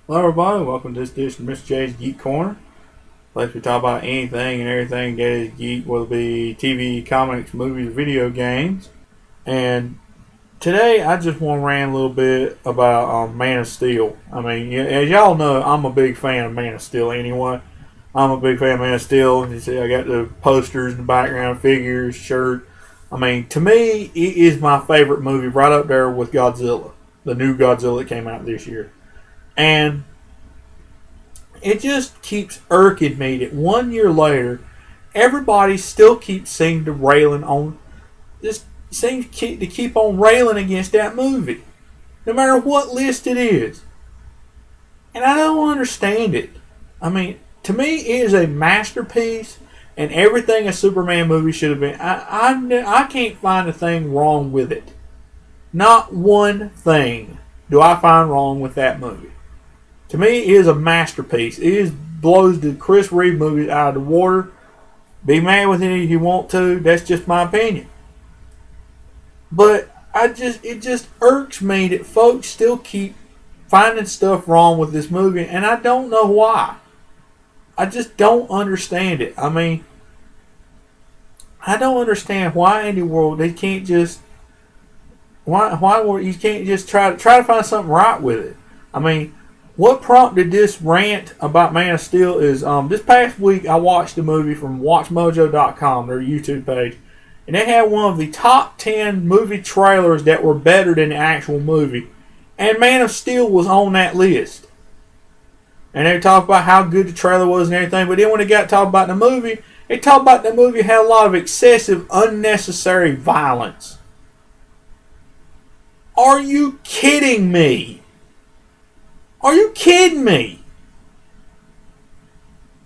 Hello, everybody. Welcome to this edition of Mr. J's Geek Corner. Place we talk about anything and everything that is geek, whether it be TV, comics, movies, video games. And today, I just want to rant a little bit about Man of Steel. I mean, as y'all know, I'm a big fan of Man of Steel anyway. I'm a big fan of Man of Steel. You see, I got the posters in the background, figures, shirt. I mean, to me, it is my favorite movie, right up there with Godzilla, the new Godzilla that came out this year. And it just keeps irking me that 1 year later, everybody still keeps seeming to railing on, just seems to keep on railing against that movie, no matter what list it is. And I don't understand it. I mean, to me, it is a masterpiece, and everything a Superman movie should have been. I can't find a thing wrong with it. Not one thing do I find wrong with that movie. To me, it is a masterpiece. Blows the Chris Reeve movies out of the water. Be mad with it if you want to. That's just my opinion. But it just irks me that folks still keep finding stuff wrong with this movie, and I don't know why. I just don't understand it. I mean, I don't understand why in the world they can't just why you can't just try to find something right with it. I mean, what prompted this rant about Man of Steel is this past week I watched a movie from WatchMojo.com, their YouTube page, and they had one of the top 10 movie trailers that were better than the actual movie, and Man of Steel was on that list. And they talked about how good the trailer was and everything, but then when they got to talk about the movie, they talked about the movie had a lot of excessive, unnecessary violence. Are you kidding me? Are you kidding me?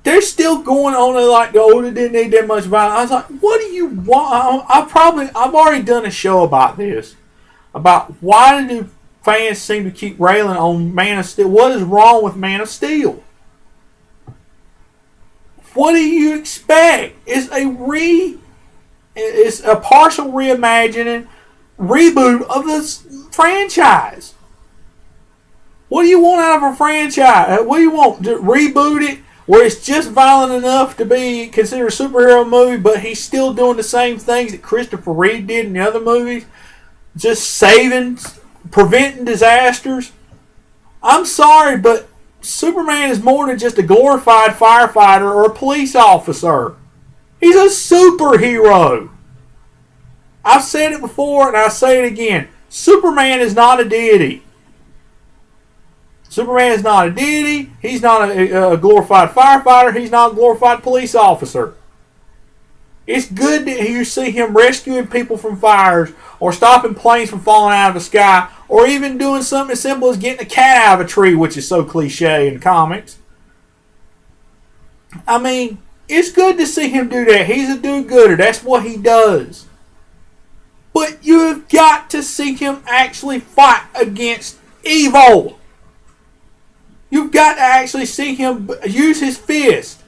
They're still going on like, oh, they didn't need that much violence. I was like, what do you want? I've already done a show about this. About why do fans seem to keep railing on Man of Steel? What is wrong with Man of Steel? What do you expect? It's a partial reimagining, reboot of this franchise. What do you want out of a franchise? What do you want? To reboot it where it's just violent enough to be considered a superhero movie, but he's still doing the same things that Christopher Reeve did in the other movies? Just saving, preventing disasters? I'm sorry, but Superman is more than just a glorified firefighter or a police officer. He's a superhero. I've said it before and I'll say it again. Superman is not a deity. Superman is not a deity. He's not a glorified firefighter. He's not a glorified police officer. It's good that you see him rescuing people from fires or stopping planes from falling out of the sky or even doing something as simple as getting a cat out of a tree, which is so cliche in comics. I mean, it's good to see him do that. He's a do-gooder. That's what he does. But you have got to see him actually fight against evil. You've got to actually see him use his fist.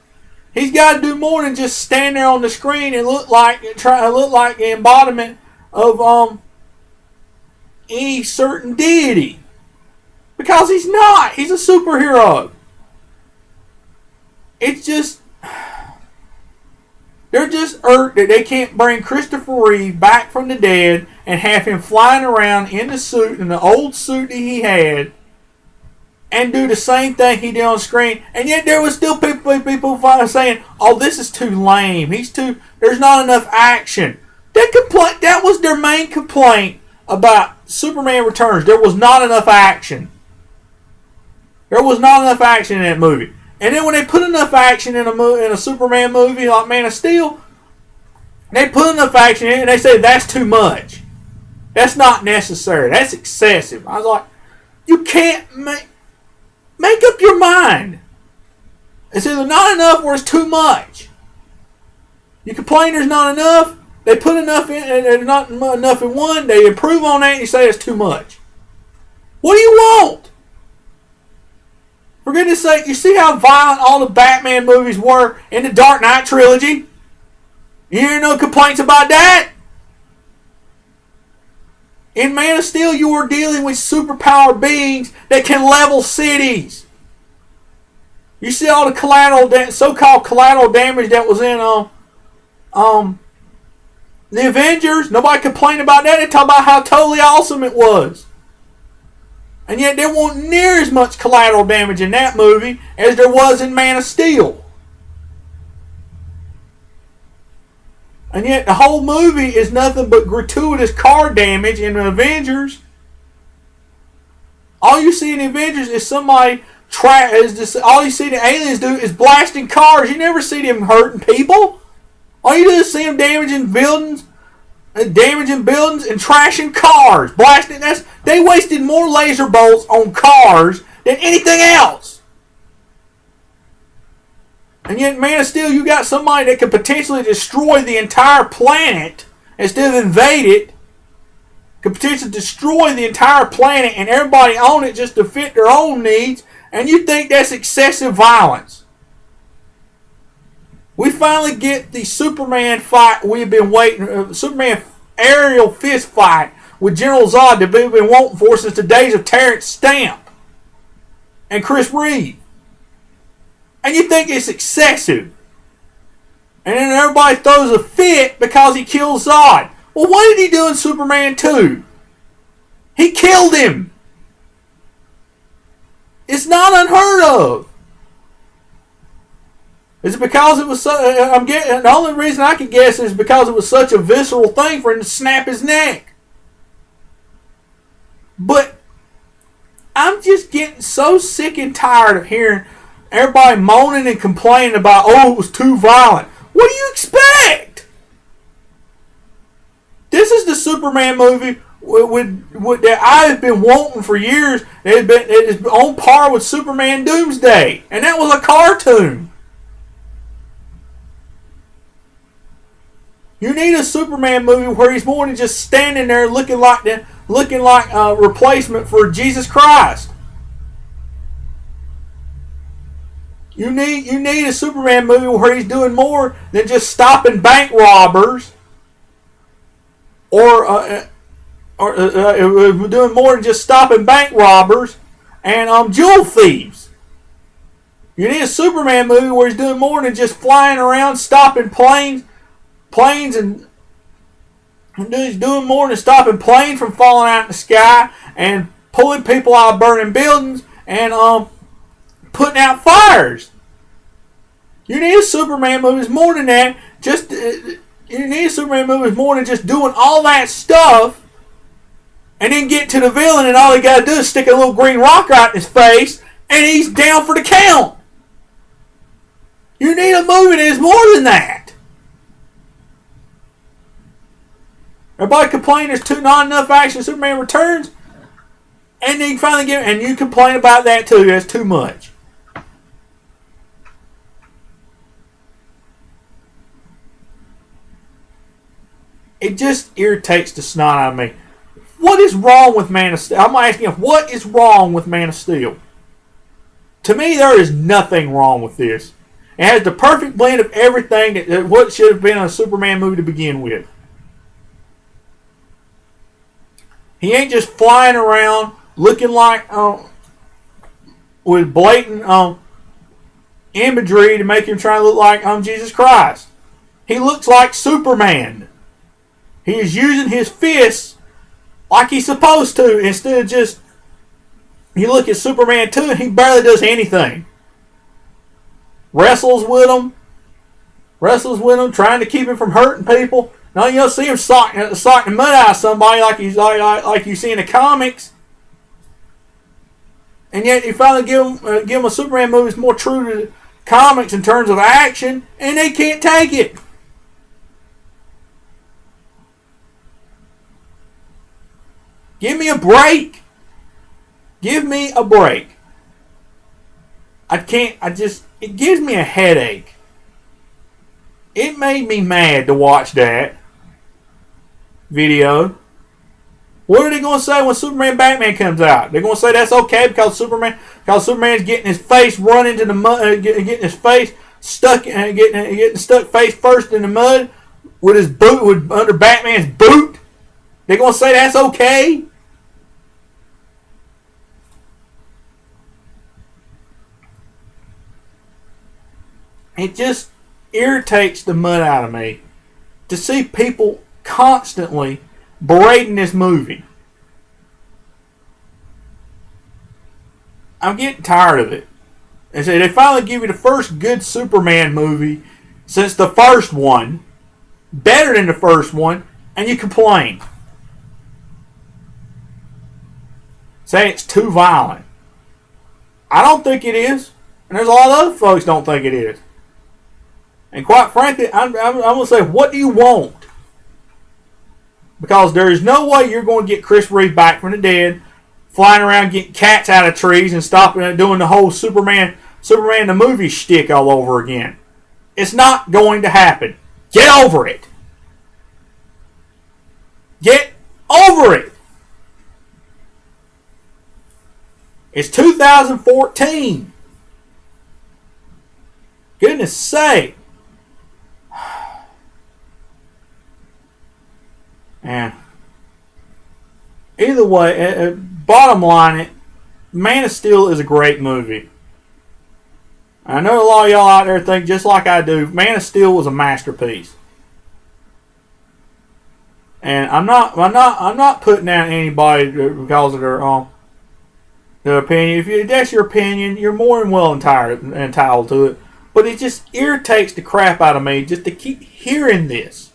He's got to do more than just stand there on the screen and look like the embodiment of any certain deity. Because he's not. He's a superhero. It's just they're just irked that they can't bring Christopher Reeve back from the dead and have him flying around in the suit, in the old suit that he had, and do the same thing he did on screen. And yet there was still people saying, oh, this is too lame. There's not enough action. That was their main complaint about Superman Returns. There was not enough action. There was not enough action in that movie. And then when they put enough action in a Superman movie like Man of Steel, they put enough action in it and they say that's too much. That's not necessary. That's excessive. I was like, you can't make up your mind. It's either not enough or it's too much. You complain there's not enough. They put enough in and not enough in one. They improve on that and you say it's too much. What do you want? For goodness sake, you see how violent all the Batman movies were in the Dark Knight trilogy? You hear no complaints about that? In Man of Steel, you are dealing with superpowered beings that can level cities. You see all the so-called collateral damage that was in the Avengers. Nobody complained about that. They talk about how totally awesome it was. And yet there wasn't near as much collateral damage in that movie as there was in Man of Steel. And yet the whole movie is nothing but gratuitous car damage in the Avengers. All you see in the Avengers is somebody all you see the aliens do is blasting cars. You never see them hurting people. All you do is see them damaging buildings and trashing cars. Blasting. They wasted more laser bolts on cars than anything else. And yet, Man of Steel, you got somebody that could potentially destroy the entire planet instead of invade it. Could potentially destroy the entire planet and everybody on it just to fit their own needs. And you think that's excessive violence. We finally get the Superman fight we've been waiting. Superman aerial fist fight with General Zod that we've been wanting for since the days of Terrence Stamp and Chris Reeve. And you think it's excessive. And then everybody throws a fit because he kills Zod. Well, what did he do in Superman 2? He killed him. It's not unheard of. Is it because it was so? The only reason I can guess is because it was such a visceral thing for him to snap his neck. But I'm just getting so sick and tired of hearing everybody moaning and complaining about, oh, it was too violent. What do you expect? This is the Superman movie that I've been wanting for years. It is on par with Superman Doomsday, and that was a cartoon. You need a Superman movie where he's more than just standing there looking like a replacement for Jesus Christ. You need a Superman movie where he's doing more than just stopping bank robbers, or doing more than just stopping bank robbers and jewel thieves. You need a Superman movie where he's doing more than just flying around, stopping planes, and he's doing more than stopping planes from falling out in the sky and pulling people out of burning buildings and putting out fires. You need a Superman movie that's more than that. You need a Superman movie that's more than just doing all that stuff and then get to the villain and all he got to do is stick a little green rock right in his face and he's down for the count. You need a movie that is more than that. Everybody complain there's not enough action in Superman Returns, and then you finally get, and you complain about that too. That's too much. It just irritates the snot out of me. What is wrong with Man of Steel? I'm asking, what is wrong with Man of Steel? To me, there is nothing wrong with this. It has the perfect blend of everything that what should have been a Superman movie to begin with. He ain't just flying around looking like with blatant imagery to make him try to look like Jesus Christ. He looks like Superman. He is using his fists like he's supposed to instead of just, you look at Superman 2 and he barely does anything. Wrestles with them, trying to keep him from hurting people. Now you'll see him socking the mud out of somebody like you see in the comics. And yet you finally give him a Superman movie that's more true to the comics in terms of action, and they can't take it. Give me a break. Give me a break. It gives me a headache. It made me mad to watch that video. What are they going to say when Superman Batman comes out? They're going to say that's okay because Superman's getting his face run into the mud, getting his face stuck, getting stuck face first in the mud with his boot, under Batman's boot. They're going to say that's okay. It just irritates the mud out of me to see people constantly berating this movie. I'm getting tired of it. And so they finally give you the first good Superman movie since the first one, better than the first one, and you complain. Say it's too violent. I don't think it is, and there's a lot of other folks don't think it is. And quite frankly, I'm going to say, what do you want? Because there is no way you're going to get Chris Reeve back from the dead, flying around getting cats out of trees and stopping and doing the whole Superman the movie shtick all over again. It's not going to happen. Get over it. Get over it. It's 2014. Goodness sake. And either way, bottom line, Man of Steel is a great movie. I know a lot of y'all out there think just like I do. Man of Steel was a masterpiece, and I'm not putting down anybody because of their opinion. If that's your opinion, you're more than well entitled to it. But it just irritates the crap out of me just to keep hearing this.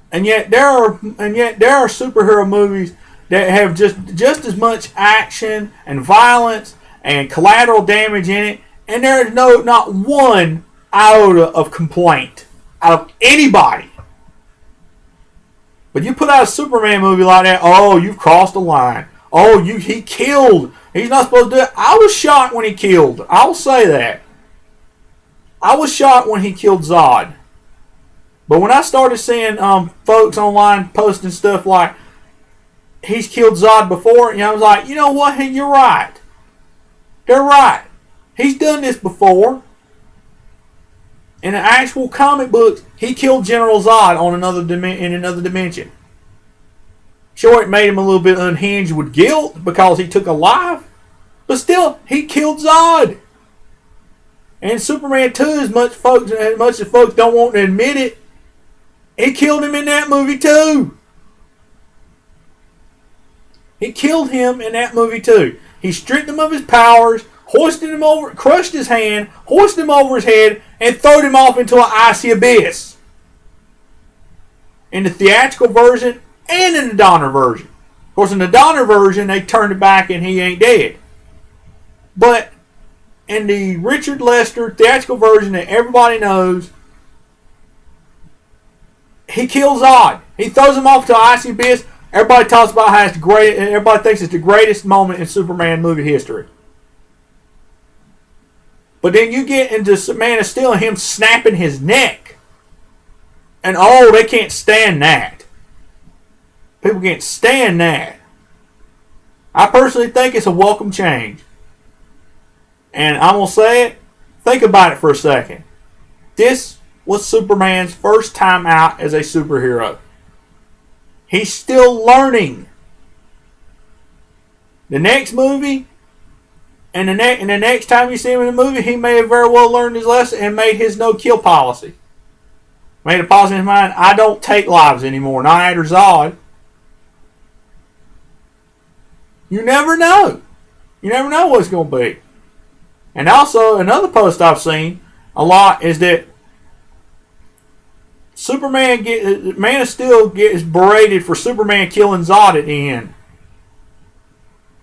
And yet there are superhero movies that have just as much action and violence and collateral damage in it, and there is not one iota of complaint out of anybody. But you put out a Superman movie like that, oh, you've crossed the line. Oh, he killed. He's not supposed to do it. I was shocked when he killed. I'll say that. I was shocked when he killed Zod. But when I started seeing folks online posting stuff like he's killed Zod before, I was like, you know what? Hey, you're right. They're right. He's done this before. In the actual comic books, he killed General Zod on in another dimension. Sure, it made him a little bit unhinged with guilt because he took a life, but still, he killed Zod. And Superman 2, as much as folks don't want to admit it, he killed him in that movie too. He killed him in that movie too. He stripped him of his powers, hoisted him over, crushed his hand, hoisted him over his head, and threw him off into an icy abyss. In the theatrical version and in the Donner version. Of course, in the Donner version, they turned it back and he ain't dead. But in the Richard Lester theatrical version that everybody knows, he kills Zod. He throws him off to an icy abyss. Everybody talks about how it's the great. Everybody thinks it's the greatest moment in Superman movie history. But then you get into Man of Steel and him snapping his neck, and oh, they can't stand that. People can't stand that. I personally think it's a welcome change. And I'm going to say it. Think about it for a second. This was Superman's first time out as a superhero. He's still learning. The next movie, and the next time you see him in the movie, he may have very well learned his lesson and made his no-kill policy. Made a policy in his mind, I don't take lives anymore, not after Zod. You never know. You never know what it's going to be. And also, another post I've seen a lot is that Man of Steel gets berated for Superman killing Zod at the end.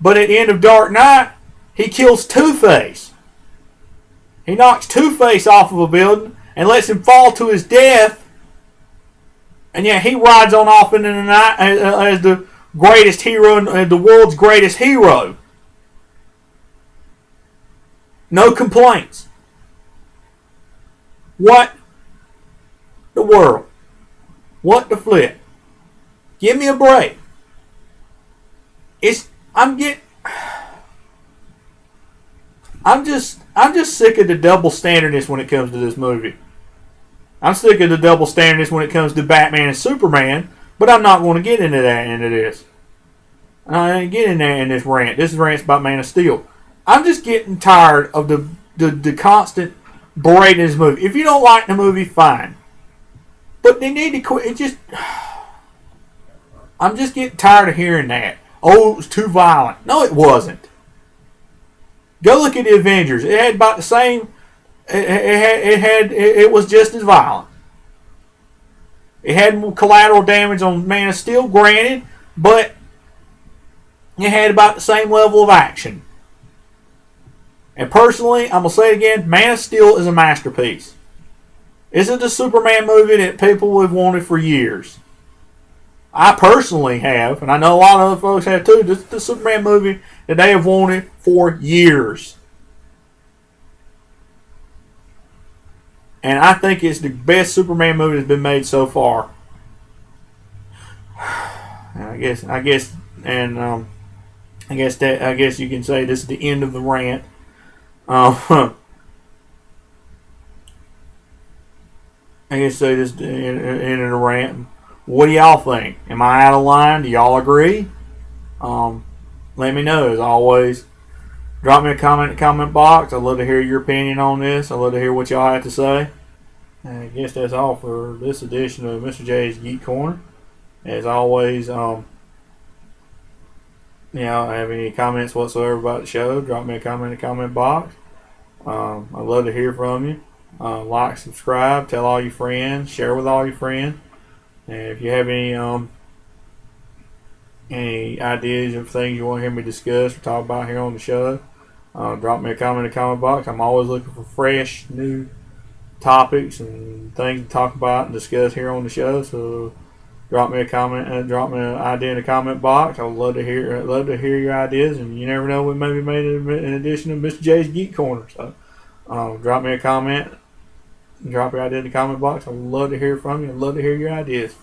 But at the end of Dark Knight, he kills Two-Face. He knocks Two-Face off of a building and lets him fall to his death. And yet he rides on off into the night as the greatest hero, the world's greatest hero. No complaints. What the world? What the flip? Give me a break. I'm just sick of the double standardness when it comes to this movie. I'm sick of the double standardness when it comes to Batman and Superman, but I'm not going to get into this. I ain't getting there in this rant. This rant's about Man of Steel. I'm just getting tired of the constant berating this movie. If you don't like the movie, fine. But they need to quit. I'm just getting tired of hearing that. Oh, it was too violent. No, it wasn't. Go look at the Avengers. It had about the same. It was just as violent. It had more collateral damage on Man of Steel, granted, but it had about the same level of action. And personally, I'm going to say it again, Man of Steel is a masterpiece. This is the Superman movie that people have wanted for years. I personally have, and I know a lot of other folks have too, this is the Superman movie that they have wanted for years. And I think it's the best Superman movie that's been made so far. And I guess you can say this is the end of the rant. I guess say this is the end of the rant. What do y'all think? Am I out of line? Do y'all agree? Let me know. As always, drop me a comment in the comment box. I'd love to hear your opinion on this. I'd love to hear what y'all have to say. And I guess that's all for this edition of Mr. J's Geek Corner. As always, have any comments whatsoever about the show, drop me a comment in the comment box. I'd love to hear from you. Like, subscribe, tell all your friends, share with all your friends. And if you have any ideas of things you want to hear me discuss or talk about here on the show, drop me a comment in the comment box. I'm always looking for fresh, new topics and things to talk about and discuss here on the show. So drop me a comment and drop me an idea in the comment box. I would love to hear your ideas, and you never know, we maybe made an edition of Mr. J's Geek Corner. So drop me a comment, drop your idea in the comment box. I would love to hear from you. I'd love to hear your ideas,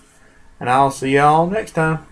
and I'll see y'all next time.